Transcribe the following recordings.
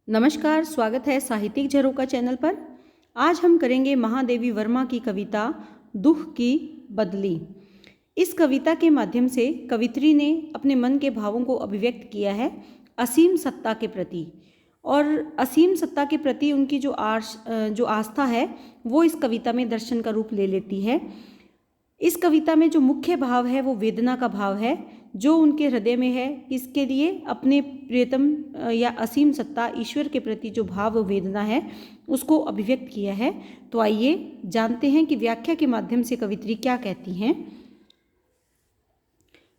नमस्कार, स्वागत है साहित्यिक झरोखा चैनल पर। आज हम करेंगे महादेवी वर्मा की कविता दुख की बदली। इस कविता के माध्यम से कवित्री ने अपने मन के भावों को अभिव्यक्त किया है असीम सत्ता के प्रति, और असीम सत्ता के प्रति उनकी जो आस्था है वो इस कविता में दर्शन का रूप ले लेती है। इस कविता में जो मुख्य भाव है वो वेदना का भाव है, जो उनके हृदय में है। इसके लिए अपने प्रियतम या असीम सत्ता ईश्वर के प्रति जो भाव वेदना है उसको अभिव्यक्त किया है। तो आइए जानते हैं कि व्याख्या के माध्यम से कवित्री क्या कहती हैं।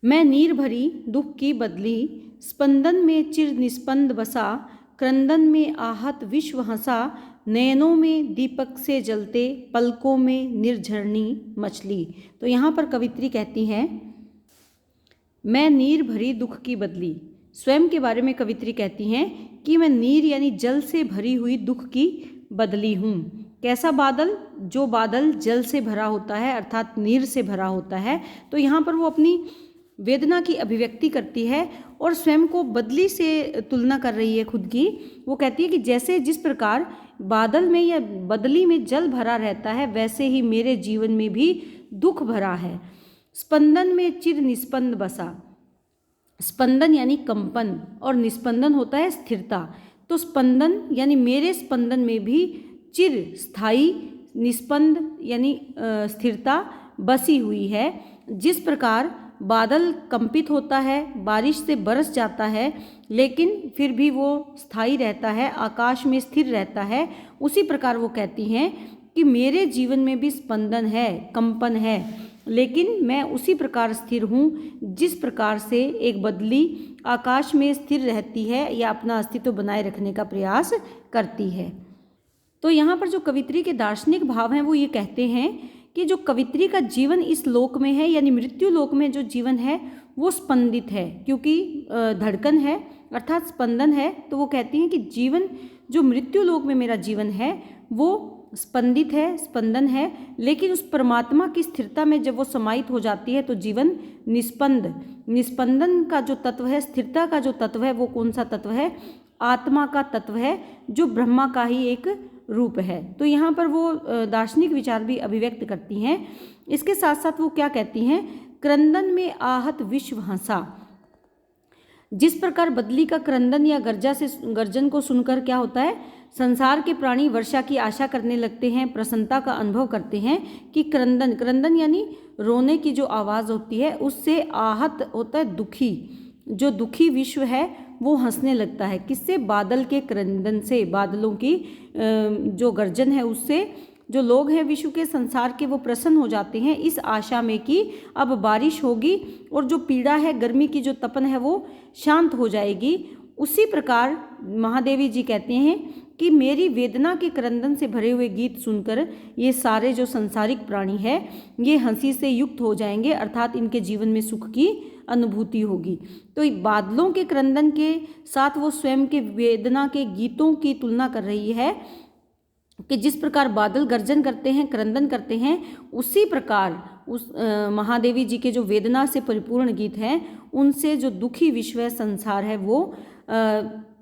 मैं नीर भरी दुख की बदली, स्पंदन में चिर निस्पंद बसा, क्रंदन में आहत विश्व हंसा, नयनों में दीपक से जलते, पलकों में निर्झरनी मछली। तो यहाँ पर कवित्री कहती हैं मैं नीर भरी दुख की बदली। स्वयं के बारे में कवित्री कहती हैं कि मैं नीर यानी जल से भरी हुई दुख की बदली हूँ। कैसा बादल? जो बादल जल से भरा होता है अर्थात नीर से भरा होता है। तो यहाँ पर वो अपनी वेदना की अभिव्यक्ति करती है और स्वयं को बदली से तुलना कर रही है खुद की। वो कहती है कि जैसे जिस प्रकार बादल में या बदली में जल भरा रहता है वैसे ही मेरे जीवन में भी दुख भरा है। स्पंदन में चिर निस्पंद बसा। स्पंदन यानी कंपन और निस्पंदन होता है स्थिरता। तो स्पंदन यानी मेरे स्पंदन में भी चिर स्थायी, निस्पंद यानी स्थिरता बसी हुई है। जिस प्रकार बादल कंपित होता है, बारिश से बरस जाता है, लेकिन फिर भी वो स्थायी रहता है, आकाश में स्थिर रहता है, उसी प्रकार वो कहती हैं कि मेरे जीवन में भी स्पंदन है, कंपन है, लेकिन मैं उसी प्रकार स्थिर हूँ जिस प्रकार से एक बदली आकाश में स्थिर रहती है या अपना अस्तित्व बनाए रखने का प्रयास करती है। तो यहाँ पर जो कवित्री के दार्शनिक भाव हैं वो ये कहते हैं कि जो कवित्री का जीवन इस लोक में है यानी मृत्यु लोक में जो जीवन है वो स्पंदित है, क्योंकि धड़कन है अर्थात स्पंदन है। तो वो कहती हैं कि जीवन जो मृत्यु लोक में मेरा जीवन है वो स्पंदित है, स्पंदन है, लेकिन उस परमात्मा की स्थिरता में जब वो समाहित हो जाती है तो जीवन निस्पंदन का जो तत्व है, स्थिरता का जो तत्व है वो कौन सा तत्व है? आत्मा का तत्व है, जो ब्रह्मा का ही एक रूप है। तो यहाँ पर वो दार्शनिक विचार भी अभिव्यक्त करती हैं। इसके साथ साथ वो क्या कहती हैं? क्रंदन में आहत विश्व हंसा। जिस प्रकार बदली का क्रंदन या गर्जन को सुनकर क्या होता है, संसार के प्राणी वर्षा की आशा करने लगते हैं, प्रसन्नता का अनुभव करते हैं कि क्रंदन यानी रोने की जो आवाज़ होती है उससे आहत होता है दुखी। जो दुखी विश्व है वो हंसने लगता है। किससे? बादल के क्रंदन से, बादलों की जो गर्जन है उससे जो लोग हैं विश्व के, संसार के, वो प्रसन्न हो जाते हैं इस आशा में कि अब बारिश होगी और जो पीड़ा है, गर्मी की जो तपन है वो शांत हो जाएगी। उसी प्रकार महादेवी जी कहते हैं कि मेरी वेदना के क्रंदन से भरे हुए गीत सुनकर ये सारे जो सांसारिक प्राणी है ये हंसी से युक्त हो जाएंगे, अर्थात इनके जीवन में सुख की अनुभूति होगी। तो बादलों के क्रंदन के साथ वो स्वयं के वेदना के गीतों की तुलना कर रही है कि जिस प्रकार बादल गर्जन करते हैं, क्रंदन करते हैं, उसी प्रकार उस महादेवी जी के जो वेदना से परिपूर्ण गीत हैं उनसे जो दुखी विश्व है, संसार है, वो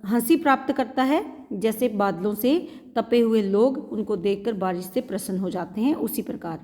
हंसी प्राप्त करता है। जैसे बादलों से तपे हुए लोग उनको देखकर बारिश से प्रसन्न हो जाते हैं, उसी प्रकार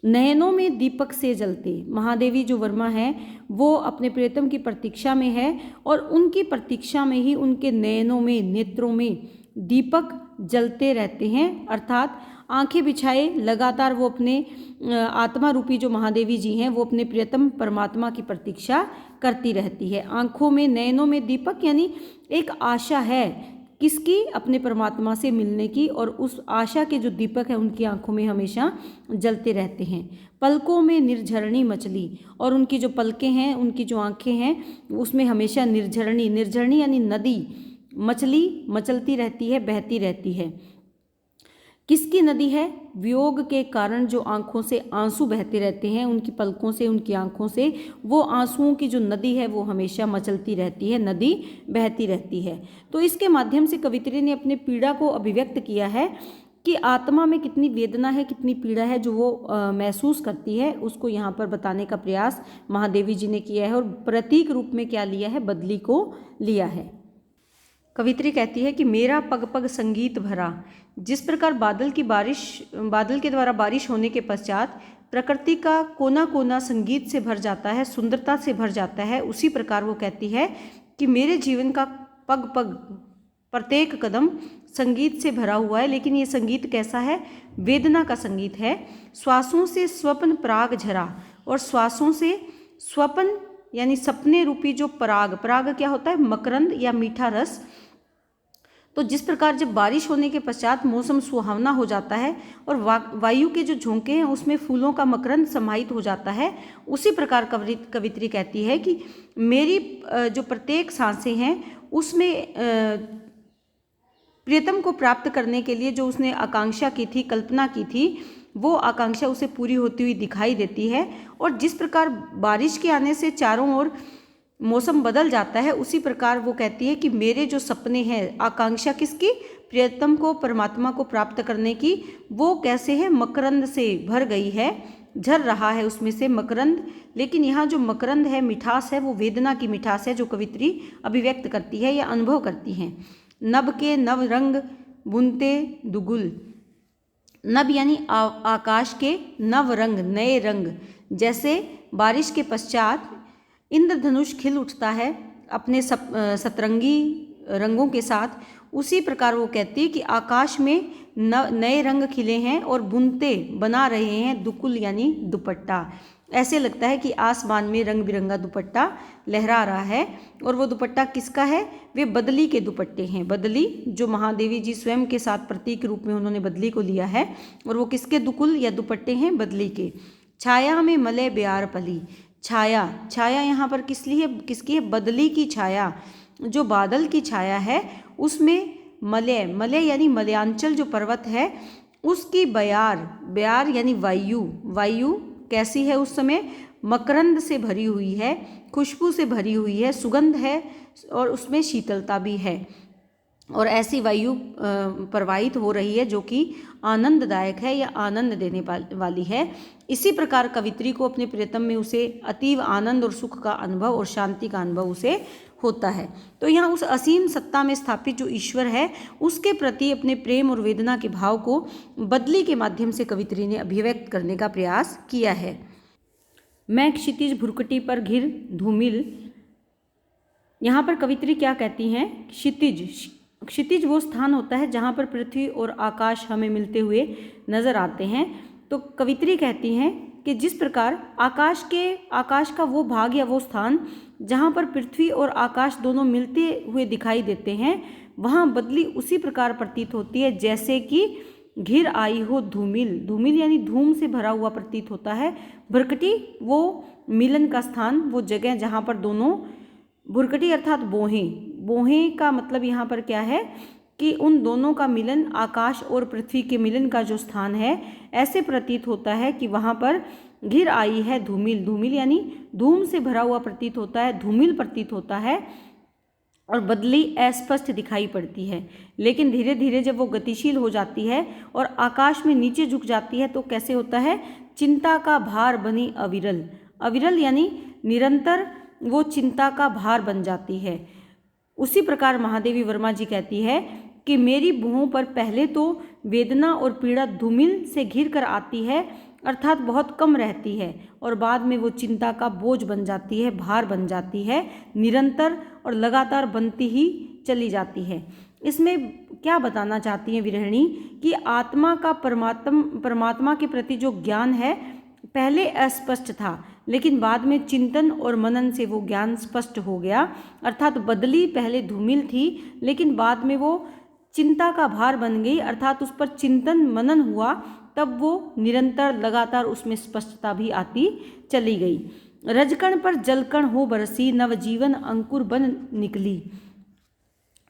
नयनों में दीपक से जलते। महादेवी जो वर्मा है वो अपने प्रियतम की प्रतीक्षा में है और उनकी प्रतीक्षा में ही उनके नयनों में, नेत्रों में दीपक जलते रहते हैं, अर्थात आंखें बिछाए लगातार वो अपने आत्मा रूपी जो महादेवी जी हैं वो अपने प्रियतम परमात्मा की प्रतीक्षा करती रहती है। आंखों में, नयनों में दीपक यानी एक आशा है किसकी? अपने परमात्मा से मिलने की, और उस आशा के जो दीपक है उनकी आंखों में हमेशा जलते रहते हैं। पलकों में निर्झरणी मछली, और उनकी जो पलकें हैं, उनकी जो आंखें हैं उसमें हमेशा निर्झरणी यानी नदी, मछली मचलती रहती है, बहती रहती है। किसकी नदी है? वियोग के कारण जो आंखों से आंसू बहते रहते हैं, उनकी पलकों से, उनकी आंखों से वो आंसुओं की जो नदी है वो हमेशा मचलती रहती है, नदी बहती रहती है। तो इसके माध्यम से कवित्री ने अपने पीड़ा को अभिव्यक्त किया है कि आत्मा में कितनी वेदना है, कितनी पीड़ा है जो वो महसूस करती है, उसको यहाँ पर बताने का प्रयास महादेवी जी ने किया है और प्रतीक रूप में क्या लिया है? बदली को लिया है। कवित्री कहती है कि मेरा पग पग संगीत भरा। जिस प्रकार बादल के द्वारा बारिश होने के पश्चात प्रकृति का कोना कोना संगीत से भर जाता है, सुंदरता से भर जाता है, उसी प्रकार वो कहती है कि मेरे जीवन का पग पग, प्रत्येक कदम संगीत से भरा हुआ है। लेकिन ये संगीत कैसा है? वेदना का संगीत है। श्वासों से स्वप्न पराग झरा, और श्वासों से स्वप्न यानी सपने रूपी जो पराग क्या होता है? मकरंद या मीठा रस। तो जिस प्रकार जब बारिश होने के पश्चात मौसम सुहावना हो जाता है और वायु के जो झोंके हैं उसमें फूलों का मकरंद समाहित हो जाता है, उसी प्रकार कवित्री कहती है कि मेरी जो प्रत्येक सांसें हैं उसमें प्रियतम को प्राप्त करने के लिए जो उसने आकांक्षा की थी, कल्पना की थी, वो आकांक्षा उसे पूरी होती हुई दिखाई देती है। और जिस प्रकार बारिश के आने से चारों ओर मौसम बदल जाता है, उसी प्रकार वो कहती है कि मेरे जो सपने हैं, आकांक्षा किसकी? प्रियतम को, परमात्मा को प्राप्त करने की, वो कैसे है? मकरंद से भर गई है, झर रहा है उसमें से मकरंद। लेकिन यहाँ जो मकरंद है, मिठास है, वो वेदना की मिठास है जो कवित्री अभिव्यक्त करती है या अनुभव करती हैं। नभ के नव रंग बुनते दुगुल। नभ यानी आकाश के, नव रंग, नए रंग। जैसे बारिश के पश्चात इंद्रधनुष खिल उठता है अपने सतरंगी रंगों के साथ, उसी प्रकार वो कहती है कि आकाश में नए रंग खिले हैं और बुनते, बना रहे हैं दुकुल यानी दुपट्टा। ऐसे लगता है कि आसमान में रंग बिरंगा दुपट्टा लहरा रहा है। और वो दुपट्टा किसका है? वे बदली के दुपट्टे हैं। बदली जो महादेवी जी स्वयं के साथ प्रतीक रूप में उन्होंने बदली को लिया है, और वो किसके दुकुल या दुपट्टे हैं? बदली के। छाया में मलय ब्यार पली। छाया यहाँ पर किसकी है? बदली की छाया। जो बादल की छाया है उसमें मलय यानी मलयांचल जो पर्वत है उसकी ब्यार यानी वायु कैसी है? उस समय मकरंद से भरी हुई है, खुशबू से भरी हुई है, सुगंध है और उसमें शीतलता भी है। और ऐसी वायु प्रवाहित हो रही है जो कि आनंददायक है या आनंद देने वाली है। इसी प्रकार कवित्री को अपने प्रियतम में उसे अतीव आनंद और सुख का अनुभव और शांति का अनुभव उसे होता है। तो यहाँ उस असीम सत्ता में स्थापित जो ईश्वर है उसके प्रति अपने प्रेम और वेदना के भाव को बदली के माध्यम से कवित्री ने अभिव्यक्त करने का प्रयास किया है। मैं क्षितिज भुरकटी पर घिर धूमिल। यहाँ पर कवित्री क्या कहती हैं? क्षितिज वो स्थान होता है जहाँ पर पृथ्वी और आकाश हमें मिलते हुए नजर आते हैं। तो कवित्री कहती हैं कि जिस प्रकार आकाश का वो भाग या वो स्थान जहाँ पर पृथ्वी और आकाश दोनों मिलते हुए दिखाई देते हैं, वहाँ बदली उसी प्रकार प्रतीत होती है जैसे कि घिर आई हो धूमिल यानी धूम से भरा हुआ प्रतीत होता है। भुरकटी वो मिलन का स्थान, वो जगह जहाँ पर दोनों, भुरकटी अर्थात बोहें का मतलब यहाँ पर क्या है कि उन दोनों का मिलन, आकाश और पृथ्वी के मिलन का जो स्थान है, ऐसे प्रतीत होता है कि वहाँ पर घिर आई है धूमिल यानी धूम से भरा हुआ प्रतीत होता है, धूमिल प्रतीत होता है और बदली अस्पष्ट दिखाई पड़ती है। लेकिन धीरे धीरे जब वो गतिशील हो जाती है और आकाश में नीचे झुक जाती है तो कैसे होता है? चिंता का भार बनी अविरल यानी निरंतर वो चिंता का भार बन जाती है। उसी प्रकार महादेवी वर्मा जी कहती है कि मेरी भुहों पर पहले तो वेदना और पीड़ा धूमिल से घिर कर आती है, अर्थात बहुत कम रहती है, और बाद में वो चिंता का बोझ बन जाती है, भार बन जाती है, निरंतर और लगातार बनती ही चली जाती है। इसमें क्या बताना चाहती हैं विरहिणी कि आत्मा का परमात्मा के प्रति जो ज्ञान है पहले अस्पष्ट था, लेकिन बाद में चिंतन और मनन से वो ज्ञान स्पष्ट हो गया। अर्थात बदली पहले धूमिल थी लेकिन बाद में वो चिंता का भार बन गई, अर्थात उस पर चिंतन मनन हुआ, तब वो निरंतर लगातार उसमें स्पष्टता भी आती चली गई। रजकण पर जलकण हो बरसी, नवजीवन अंकुर बन निकली।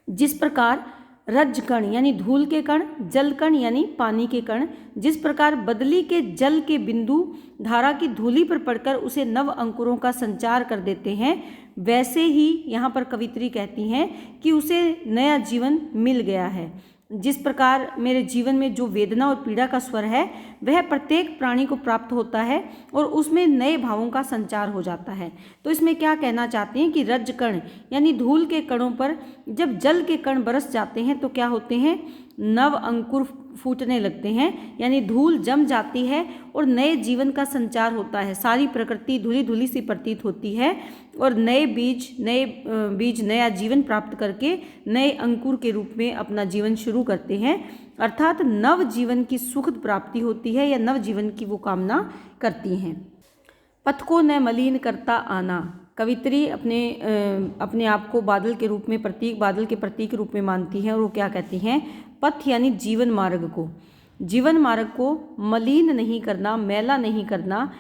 जिस प्रकार रजकण यानी धूल के कण, जलकण यानी पानी के कण, जिस प्रकार बदली के जल के बिंदु धारा की धूली पर पड़कर उसे नव अंकुरों का संचार कर देते हैं, वैसे ही यहाँ पर कवित्री कहती हैं कि उसे नया जीवन मिल गया है। जिस प्रकार मेरे जीवन में जो वेदना और पीड़ा का स्वर है वह प्रत्येक प्राणी को प्राप्त होता है और उसमें नए भावों का संचार हो जाता है। तो इसमें क्या कहना चाहते हैं कि रज कण यानी धूल के कणों पर जब जल के कण बरस जाते हैं तो क्या होते हैं, नव अंकुर फूटने लगते हैं, यानी धूल जम जाती है और नए जीवन का संचार होता है। सारी प्रकृति धुली धुली सी प्रतीत होती है और नए बीज नया जीवन प्राप्त करके नए अंकुर के रूप में अपना जीवन शुरू करते हैं, अर्थात नव जीवन की सुखद प्राप्ति होती है या नव जीवन की वो कामना करती हैं। पथ को न मलिन करता आना। कवित्री अपने आप को बादल के रूप में बादल के प्रतीक रूप में मानती हैं और वो क्या कहती हैं, पथ यानी जीवन मार्ग को मलिन नहीं करना, मैला नहीं करना,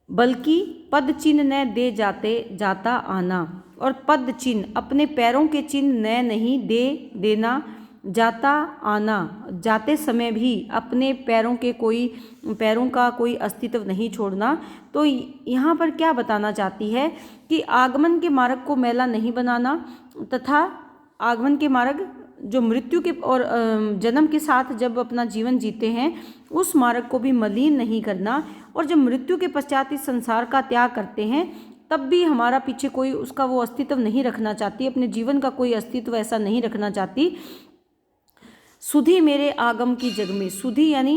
बल्कि पद चिन्ह न दे जाता आना। और पद चिन्ह अपने पैरों के चिन्ह न नहीं दे देना, जाता आना, जाते समय भी अपने पैरों का कोई अस्तित्व नहीं छोड़ना। तो यहाँ पर क्या बताना चाहती है कि आगमन के मार्ग को मैला नहीं बनाना तथा आगमन के मार्ग जो मृत्यु के और जन्म के साथ जब अपना जीवन जीते हैं उस मार्ग को भी मलिन नहीं करना, और जब मृत्यु के पश्चात इस संसार का त्याग करते हैं तब भी हमारा पीछे कोई उसका वो अस्तित्व नहीं रखना चाहती, अपने जीवन का कोई अस्तित्व ऐसा नहीं रखना चाहती। सुधी मेरे आगम की जग में, सुधी यानी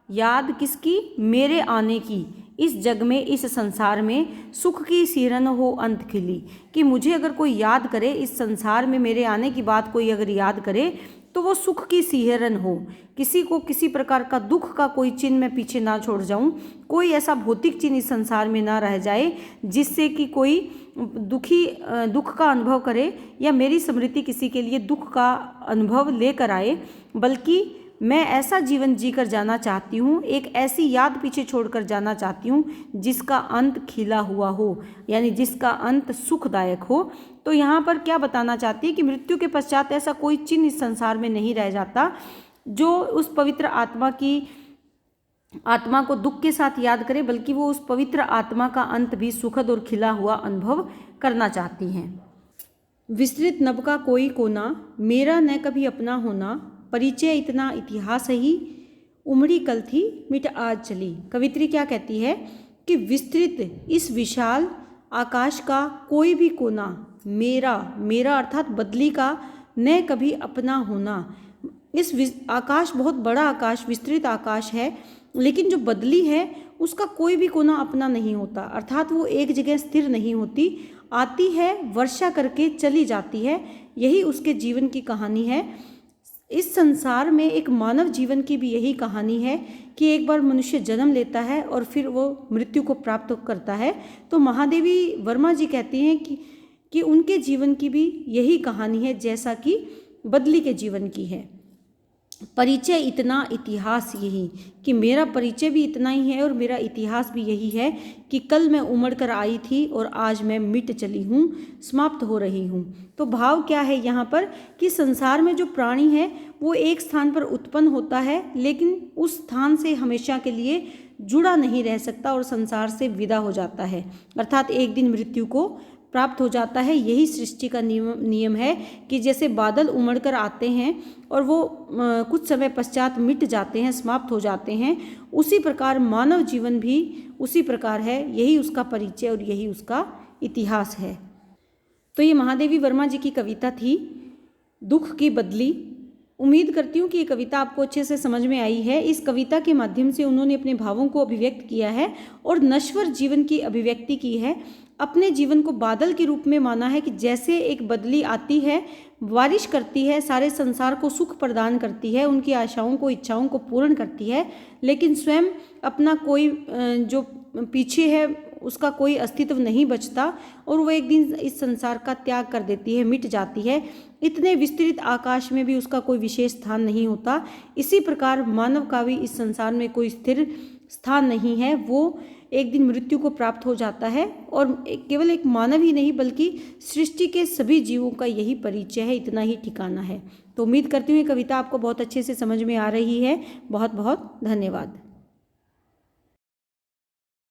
याद किसकी, मेरे आने की, इस जग में इस संसार में सुख की सिरन हो अंत खिली, कि मुझे अगर कोई याद करे, इस संसार में मेरे आने की बात कोई अगर याद करे तो वो सुख की सिहरन हो, किसी को किसी प्रकार का दुख का कोई चिन्ह मैं पीछे ना छोड़ जाऊं, कोई ऐसा भौतिक चिन्ह इस संसार में ना रह जाए जिससे कि कोई दुख का अनुभव करे या मेरी स्मृति किसी के लिए दुख का अनुभव लेकर आए, बल्कि मैं ऐसा जीवन जीकर जाना चाहती हूँ, एक ऐसी याद पीछे छोड़कर जाना चाहती हूँ जिसका अंत खिला हुआ हो, यानी जिसका अंत सुखदायक हो। तो यहाँ पर क्या बताना चाहती है कि मृत्यु के पश्चात ऐसा कोई चिन्ह इस संसार में नहीं रह जाता जो उस पवित्र आत्मा को दुख के साथ याद करे, बल्कि वो उस पवित्र आत्मा का अंत भी सुखद और खिला हुआ अनुभव करना चाहती हैं। विस्तृत नभ का कोई कोना, मेरा न कभी अपना होना, परिचय इतना इतिहास ही, उमड़ी कल थी मिट आज चली। कवित्री क्या कहती है कि विस्तृत इस विशाल आकाश का कोई भी कोना, मेरा अर्थात बदली का न कभी अपना होना। इस आकाश बहुत बड़ा आकाश, विस्तृत आकाश है, लेकिन जो बदली है उसका कोई भी कोना अपना नहीं होता, अर्थात वो एक जगह स्थिर नहीं होती, आती है वर्षा करके चली जाती है। यही उसके जीवन की कहानी है। इस संसार में एक मानव जीवन की भी यही कहानी है कि एक बार मनुष्य जन्म लेता है और फिर वो मृत्यु को प्राप्त करता है। तो महादेवी वर्मा जी कहती हैं कि उनके जीवन की भी यही कहानी है जैसा कि बदली के जीवन की है। परिचय इतना इतिहास यही, कि मेरा परिचय भी इतना ही है और मेरा इतिहास भी यही है कि कल मैं उमड़ कर आई थी और आज मैं मिट चली हूँ, समाप्त हो रही हूँ। तो भाव क्या है यहाँ पर कि संसार में जो प्राणी है वो एक स्थान पर उत्पन्न होता है, लेकिन उस स्थान से हमेशा के लिए जुड़ा नहीं रह सकता और संसार से विदा हो जाता है, अर्थात एक दिन मृत्यु को प्राप्त हो जाता है। यही सृष्टि का नियम है कि जैसे बादल उमड़ कर आते हैं और वो कुछ समय पश्चात मिट जाते हैं, समाप्त हो जाते हैं, उसी प्रकार मानव जीवन भी उसी प्रकार है। यही उसका परिचय और यही उसका इतिहास है। तो ये महादेवी वर्मा जी की कविता थी दुख की बदली। उम्मीद करती हूँ कि ये कविता आपको अच्छे से समझ में आई है। इस कविता के माध्यम से उन्होंने अपने भावों को अभिव्यक्त किया है और नश्वर जीवन की अभिव्यक्ति की है। अपने जीवन को बादल के रूप में माना है कि जैसे एक बदली आती है, बारिश करती है, सारे संसार को सुख प्रदान करती है, उनकी आशाओं को इच्छाओं को पूर्ण करती है, लेकिन स्वयं अपना कोई जो पीछे है उसका कोई अस्तित्व नहीं बचता और वो एक दिन इस संसार का त्याग कर देती है, मिट जाती है। इतने विस्तृत आकाश में भी उसका कोई विशेष स्थान नहीं होता। इसी प्रकार मानव का भी इस संसार में कोई स्थिर स्थान नहीं है, वो एक दिन मृत्यु को प्राप्त हो जाता है। और केवल एक मानव ही नहीं बल्कि सृष्टि के सभी जीवों का यही परिचय है, इतना ही ठिकाना है। तो उम्मीद करती हूँ ये कविता आपको बहुत अच्छे से समझ में आ रही है। बहुत बहुत धन्यवाद।